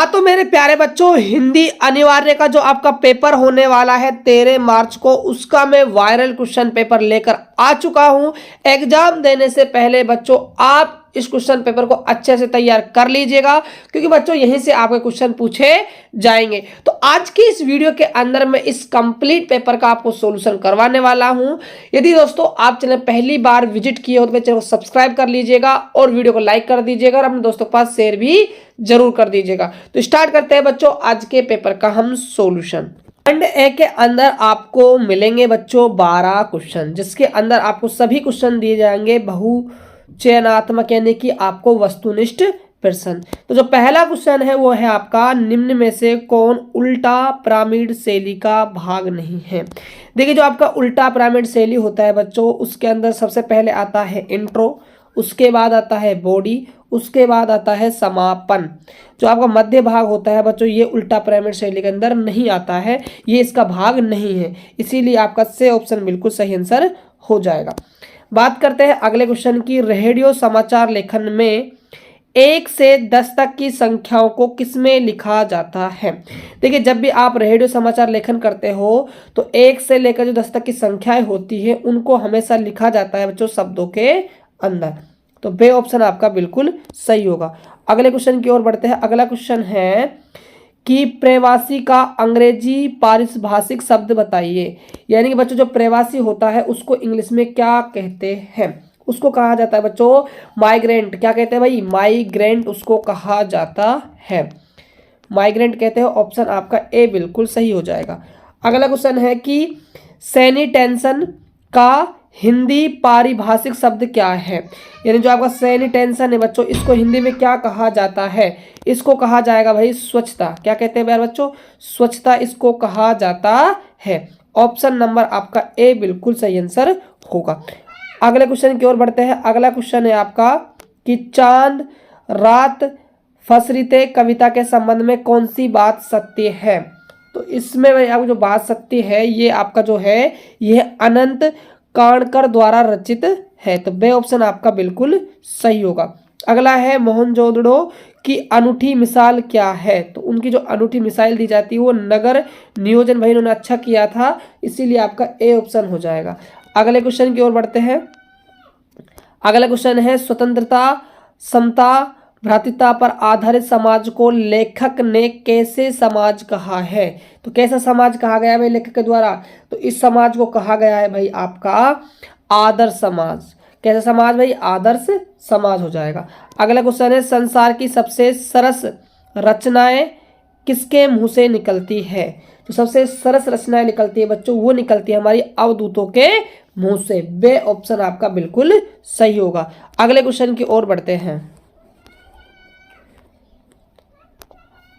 हाँ तो मेरे प्यारे बच्चों, हिंदी अनिवार्य का जो आपका पेपर होने वाला है 13 मार्च को, उसका मैं वायरल क्वेश्चन पेपर लेकर आ चुका हूं। एग्जाम देने से पहले बच्चों आप इस क्वेश्चन पेपर को अच्छे से तैयार कर लीजिएगा, क्योंकि बच्चों यहीं से आपके क्वेश्चन पूछे जाएंगे। तो आज की इस वीडियो के अंदर मैं इस कंप्लीट पेपर का आपको सॉल्यूशन करवाने वाला हूं। यदि दोस्तों आप चैनल पहली बार विजिट किए हो तो चैनल को सब्सक्राइब कर लीजिएगा और वीडियो को लाइक कर दीजिएगा और अपने दोस्तों के पास शेयर भी जरूर कर दीजिएगा। तो स्टार्ट करते हैं बच्चों आज के पेपर का हम सॉल्यूशन। खंड ए के अंदर आपको मिलेंगे बच्चों 12 क्वेश्चन, जिसके अंदर आपको सभी क्वेश्चन दिए जाएंगे बहुचयनात्मक, यानी कि आपको वस्तुनिष्ठ प्रश्न। तो जो पहला क्वेश्चन है वो है आपका, निम्न में से कौन उल्टा पिरामिड शैली का भाग नहीं है। देखिए जो आपका उल्टा पिरामिड शैली होता है बच्चों, उसके अंदर सबसे पहले आता है इंट्रो, उसके बाद आता है बॉडी, उसके बाद आता है समापन। जो आपका मध्य भाग होता है बच्चों, ये उल्टा पिरामिड शैली के अंदर नहीं आता है, ये इसका भाग नहीं है, इसीलिए आपका से ऑप्शन बिल्कुल सही आंसर हो जाएगा। बात करते हैं अगले क्वेश्चन की। रेडियो समाचार लेखन में 1 से 10 तक की संख्याओं को किसमें लिखा जाता है। देखिए जब भी आप रेडियो समाचार लेखन करते हो तो 1 से लेकर जो 10 तक की संख्याएं होती है उनको हमेशा लिखा जाता है बच्चों शब्दों के अंदर। तो बे ऑप्शन आपका बिल्कुल सही होगा। अगले क्वेश्चन की ओर बढ़ते हैं। अगला क्वेश्चन है कि प्रवासी का अंग्रेजी पारिभाषिक शब्द बताइए। यानी कि बच्चों जो प्रवासी होता है उसको इंग्लिश में क्या कहते हैं। उसको कहा जाता है बच्चों माइग्रेंट। क्या कहते हैं भाई, माइग्रेंट उसको कहा जाता है, माइग्रेंट कहते हैं। ऑप्शन आपका ए बिल्कुल सही हो जाएगा। अगला क्वेश्चन है कि सैनिटेंशन का हिंदी पारिभाषिक शब्द क्या है। यानी जो आपका सैनिटेंशन है बच्चों, इसको हिंदी में क्या कहा जाता है। इसको कहा जाएगा भाई स्वच्छता। क्या कहते हैं यार बच्चों, स्वच्छता इसको कहा जाता है। ऑप्शन नंबर आपका ए बिल्कुल सही आंसर होगा। अगले क्वेश्चन की ओर बढ़ते हैं। अगला क्वेश्चन है आपका कि चांद रात फसरीते कविता के संबंध में कौन सी बात सत्य है। तो इसमें भाई आपको जो बात सत्य है ये आपका जो है यह अनंत काणकर द्वारा रचित है। तो बे ऑप्शन आपका बिल्कुल सही होगा। अगला है मोहनजोदड़ो की अनूठी मिसाल क्या है। तो उनकी जो अनूठी मिसाल दी जाती है वो नगर नियोजन भाई उन्होंने अच्छा किया था, इसीलिए आपका ए ऑप्शन हो जाएगा। अगले क्वेश्चन की ओर बढ़ते हैं। अगला क्वेश्चन है स्वतंत्रता समता भ्रातृता पर आधारित समाज को लेखक ने कैसे समाज कहा है। तो कैसा समाज कहा गया है भाई लेखक के द्वारा। तो इस समाज को कहा गया है भाई आपका आदर्श समाज। कैसा समाज भाई, आदर्श समाज हो जाएगा। अगला क्वेश्चन है संसार की सबसे सरस रचनाएं किसके मुंह से निकलती है। तो सबसे सरस रचनाएं निकलती है बच्चों, वो निकलती है हमारी अवधूतों के मुंह से। बे ऑप्शन आपका बिल्कुल सही होगा। अगले क्वेश्चन की ओर बढ़ते हैं।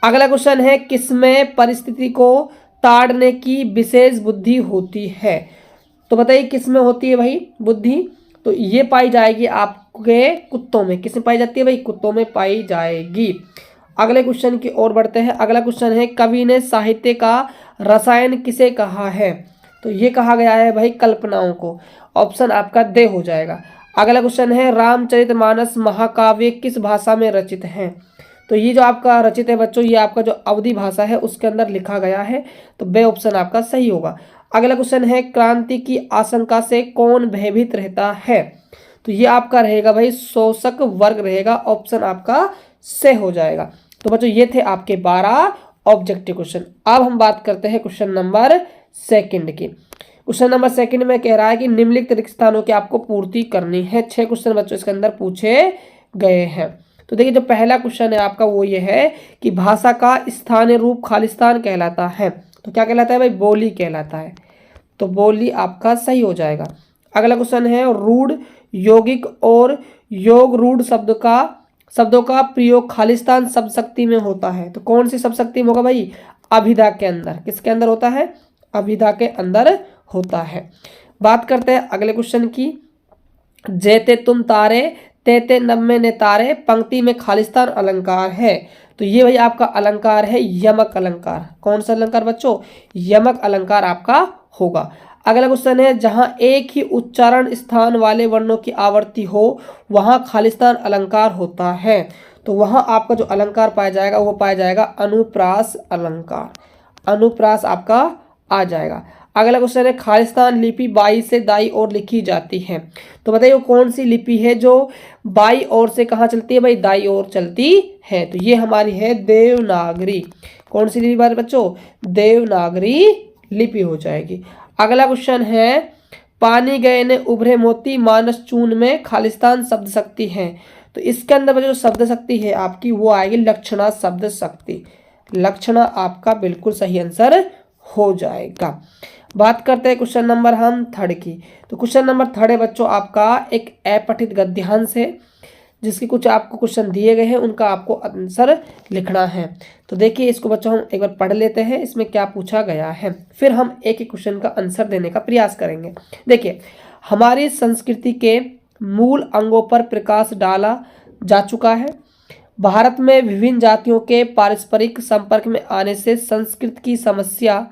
अगला क्वेश्चन है किसमें परिस्थिति को ताड़ने की विशेष बुद्धि होती है। तो बताइए किसमें होती है भाई बुद्धि। तो ये पाई जाएगी आपके कुत्तों में। किसमें पाई जाती है भाई, कुत्तों में पाई जाएगी। अगले क्वेश्चन की ओर बढ़ते हैं। अगला क्वेश्चन है कवि ने साहित्य का रसायन किसे कहा है। तो ये कहा गया है भाई कल्पनाओं को। ऑप्शन आपका दे हो जाएगा। अगला क्वेश्चन है रामचरितमानस महाकाव्य किस भाषा में रचित है। तो ये जो आपका रचित है बच्चों, ये आपका जो अवधी भाषा है उसके अंदर लिखा गया है। तो बे ऑप्शन आपका सही होगा। अगला क्वेश्चन है क्रांति की आशंका से कौन भयभीत रहता है। तो ये आपका रहेगा भाई शोषक वर्ग रहेगा। ऑप्शन आपका से हो जाएगा। तो बच्चों ये थे आपके 12 ऑब्जेक्टिव क्वेश्चन। अब हम बात करते हैं क्वेश्चन नंबर 2 की। क्वेश्चन नंबर 2 में कह रहा है कि निम्नलिखित रिक्त स्थानों की आपको पूर्ति करनी है। 6 क्वेश्चन बच्चों इसके अंदर पूछे गए हैं। तो देखिए जो पहला क्वेश्चन है आपका वो ये है कि भाषा का स्थानीय रूप खालिस्तान कहलाता है। तो क्या कहलाता है भाई, बोली कहलाता है। तो बोली आपका सही हो जाएगा। अगला क्वेश्चन है रूढ़ यौगिक और योग रूढ़ शब्दों का प्रयोग खालिस्तान शब्द शक्ति में होता है। तो कौन सी शब्द शक्ति में होगा भाई, अभिधा के अंदर। किसके अंदर होता है, अभिधा के अंदर होता है। बात करते हैं अगले क्वेश्चन की। जेते तुम तारे तेते नम्मे ने तारे पंक्ति में खालिस्तान अलंकार है। तो ये भाई आपका अलंकार है यमक अलंकार। कौन सा अलंकार बच्चों, यमक अलंकार आपका होगा। अगला क्वेश्चन है जहां एक ही उच्चारण स्थान वाले वर्णों की आवर्ती हो वहां खालिस्तान अलंकार होता है। तो वहाँ आपका जो अलंकार पाया जाएगा वो पाया जाएगा अनुप्रास अलंकार, अनुप्रास आपका आ जाएगा। अगला क्वेश्चन है खालिस्तान लिपि बाई से दाई ओर लिखी जाती है, तो बताइए वो कौन सी लिपि है जो बाई ओर से कहाँ चलती है भाई, दाई ओर चलती है। तो ये हमारी है देवनागरी। कौन सी लिपि बारे बच्चों, देवनागरी लिपि हो जाएगी। अगला क्वेश्चन है पानी गए ने उभरे मोती मानस चून में खालिस्तान शब्द शक्ति है, तो इसके अंदर जो शब्द शक्ति है आपकी वो आएगी लक्षणा शब्द शक्ति। लक्षणा आपका बिल्कुल सही आंसर हो जाएगा। बात करते हैं क्वेश्चन नंबर हम थर्ड की। तो क्वेश्चन नंबर थर्ड है बच्चों आपका एक अपठित गद्यांश है, जिसके कुछ आपको क्वेश्चन दिए गए हैं, उनका आपको आंसर लिखना है। तो देखिए इसको बच्चों हम एक बार पढ़ लेते हैं, इसमें क्या पूछा गया है, फिर हम एक एक क्वेश्चन का आंसर देने का प्रयास करेंगे। देखिए हमारी संस्कृति के मूल अंगों पर प्रकाश डाला जा चुका है। भारत में विभिन्न जातियों के पारस्परिक संपर्क में आने से संस्कृत की समस्या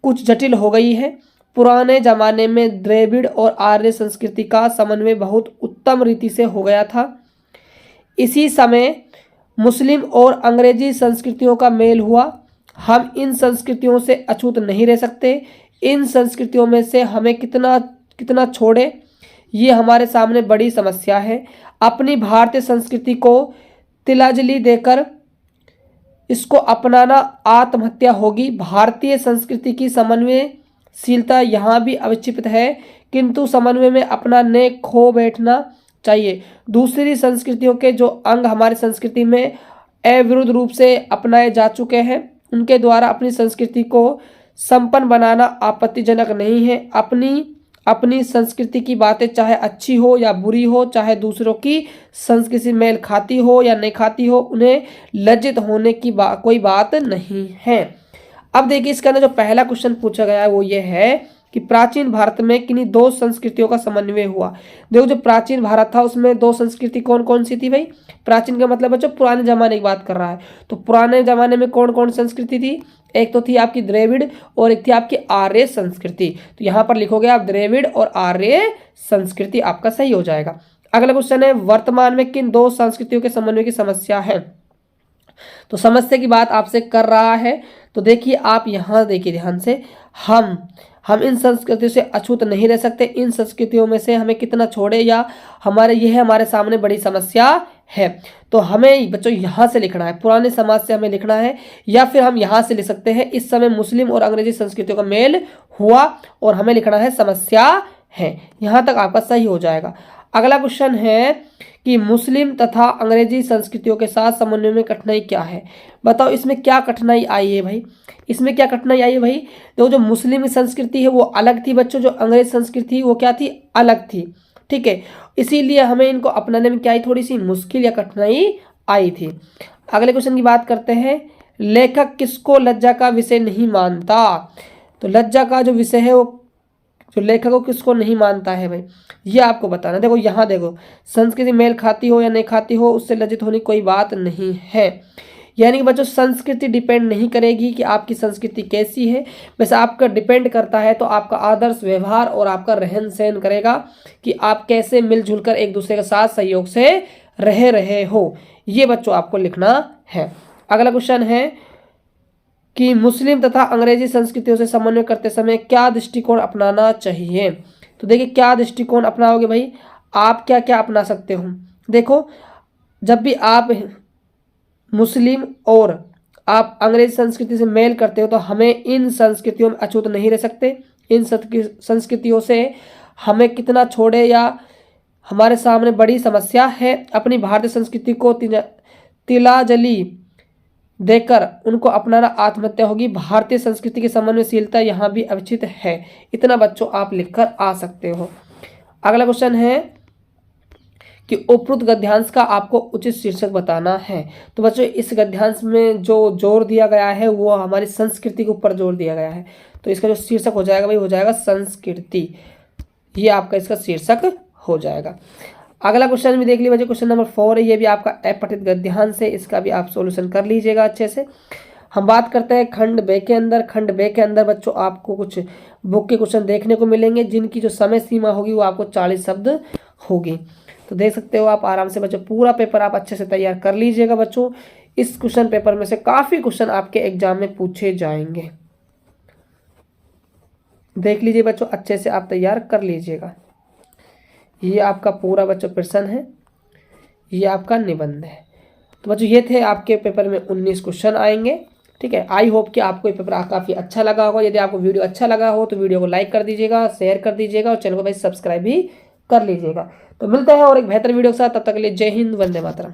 कुछ जटिल हो गई है। पुराने जमाने में द्रविड़ और आर्य संस्कृति का समन्वय बहुत उत्तम रीति से हो गया था। इसी समय मुस्लिम और अंग्रेजी संस्कृतियों का मेल हुआ। हम इन संस्कृतियों से अछूत नहीं रह सकते। इन संस्कृतियों में से हमें कितना छोड़े, ये हमारे सामने बड़ी समस्या है। अपनी भारतीय संस्कृति को तिलांजलि देकर इसको अपनाना आत्महत्या होगी। भारतीय संस्कृति की समन्वयशीलता यहाँ भी अविच्छिन्न है, किंतु समन्वय में अपना ने खो बैठना चाहिए। दूसरी संस्कृतियों के जो अंग हमारी संस्कृति में अविरुद्ध रूप से अपनाए जा चुके हैं, उनके द्वारा अपनी संस्कृति को संपन्न बनाना आपत्तिजनक नहीं है। अपनी संस्कृति की बातें चाहे अच्छी हो या बुरी हो, चाहे दूसरों की संस्कृति से मेल खाती हो या नहीं खाती हो, उन्हें लज्जित होने की कोई बात नहीं है। अब देखिए इसके अंदर जो पहला क्वेश्चन पूछा गया है वो ये है कि प्राचीन भारत में किन्हीं दो संस्कृतियों का समन्वय हुआ। देखो जो प्राचीन भारत था उसमें दो संस्कृति कौन कौन सी थी भाई, प्राचीन का मतलब बच्चों पुराने जमाने की बात कर रहा है। तो पुराने जमाने में कौन कौन संस्कृति थी, एक तो थी आपकी द्रविड़ और एक थी आपकी आर्य संस्कृति। तो यहाँ पर लिखोगे आप द्रविड़ और आर्य संस्कृति, आपका सही हो जाएगा। अगला क्वेश्चन है वर्तमान में किन दो संस्कृतियों के समन्वय की समस्या है। तो समस्या की बात आपसे कर रहा है। तो देखिए आप यहाँ देखिए ध्यान से, हम इन संस्कृतियों से अछूत नहीं रह सकते। इन संस्कृतियों में से हमें कितना छोड़े या हमारे सामने बड़ी समस्या है। तो हमें बच्चों यहाँ से लिखना है, पुराने समाज से हमें लिखना है, या फिर हम यहाँ से लिख सकते हैं इस समय मुस्लिम और अंग्रेजी संस्कृतियों का मेल हुआ और हमें लिखना है समस्या है। यहाँ तक आपका सही हो जाएगा। अगला क्वेश्चन है कि मुस्लिम तथा अंग्रेजी संस्कृतियों के साथ समन्वय में कठिनाई क्या है। बताओ इसमें क्या कठिनाई आई है भाई, इसमें क्या कठिनाई आई है भाई। देखो जो मुस्लिम संस्कृति है वो अलग थी बच्चों, जो अंग्रेज संस्कृति वो क्या थी, अलग थी, ठीक है। इसीलिए हमें इनको अपनाने में क्या आई, थोड़ी सी मुश्किल या कठिनाई आई थी। अगले क्वेश्चन की बात करते हैं, लेखक किसको लज्जा का विषय नहीं मानता। तो लज्जा का जो विषय है वो जो लेखक को किसको नहीं मानता है भाई, ये आपको बताना। देखो यहाँ देखो, संस्कृति मेल खाती हो या नहीं खाती हो उससे लज्जित होने की कोई बात नहीं है। यानी कि बच्चों संस्कृति डिपेंड नहीं करेगी कि आपकी संस्कृति कैसी है, वैसे आपका डिपेंड करता है तो आपका आदर्श व्यवहार और आपका रहन सहन करेगा कि आप कैसे मिलजुल कर एक दूसरे के साथ सहयोग से रह रहे हो। ये बच्चों आपको लिखना है। अगला क्वेश्चन है कि मुस्लिम तथा अंग्रेजी संस्कृतियों से समन्वय करते समय क्या दृष्टिकोण अपनाना चाहिए। तो देखिए क्या दृष्टिकोण अपनाओगे भाई, आप क्या क्या अपना सकते हो। देखो जब भी आप मुस्लिम और आप अंग्रेजी संस्कृति से मेल करते हो तो हमें इन संस्कृतियों में अछूत नहीं रह सकते। इन संस्कृतियों से हमें कितना छोड़े या हमारे सामने बड़ी समस्या है। अपनी भारतीय संस्कृति को तिलांजलि देकर उनको अपनाना आत्महत्या होगी। भारतीय संस्कृति की समन्वयशीलता यहाँ भी अविच्छिन्न है। इतना बच्चों आप लिखकर आ सकते हो। अगला क्वेश्चन है कि उपरोक्त गद्यांश का आपको उचित शीर्षक बताना है। तो बच्चों इस गद्यांश में जो जोर दिया गया है वो हमारी संस्कृति के ऊपर जोर दिया गया है। तो इसका जो शीर्षक हो जाएगा भाई हो जाएगा संस्कृति, ये आपका इसका शीर्षक हो जाएगा। अगला क्वेश्चन भी देख लीजिए बच्चों, क्वेश्चन नंबर 4 है, ये भी आपका अपठित गद्यांश है, इसका भी आप सॉल्यूशन कर लीजिएगा अच्छे से। हम बात करते हैं खंड बे के अंदर। खंड बे के अंदर बच्चों आपको कुछ बुक के क्वेश्चन देखने को मिलेंगे जिनकी जो समय सीमा होगी वो आपको 40 शब्द होगी। तो देख सकते हो आप आराम से बच्चों, पूरा पेपर आप अच्छे से तैयार कर लीजिएगा बच्चों। इस क्वेश्चन पेपर में से काफ़ी क्वेश्चन आपके एग्जाम में पूछे जाएंगे। देख लीजिए बच्चों, अच्छे से आप तैयार कर लीजिएगा। ये आपका पूरा बच्चों प्रश्न है, ये आपका निबंध है। तो बच्चों ये थे आपके पेपर में 19 क्वेश्चन आएंगे। ठीक है, आई होप कि आपको ये पेपर काफ़ी अच्छा लगा होगा। यदि आपको वीडियो अच्छा लगा हो तो वीडियो को लाइक कर दीजिएगा, शेयर कर दीजिएगा और चैनल को भाई सब्सक्राइब भी कर लीजिएगा। तो मिलते हैं और एक बेहतर वीडियो के साथ, तब तक के लिए जय हिंद, वंदे मातरम।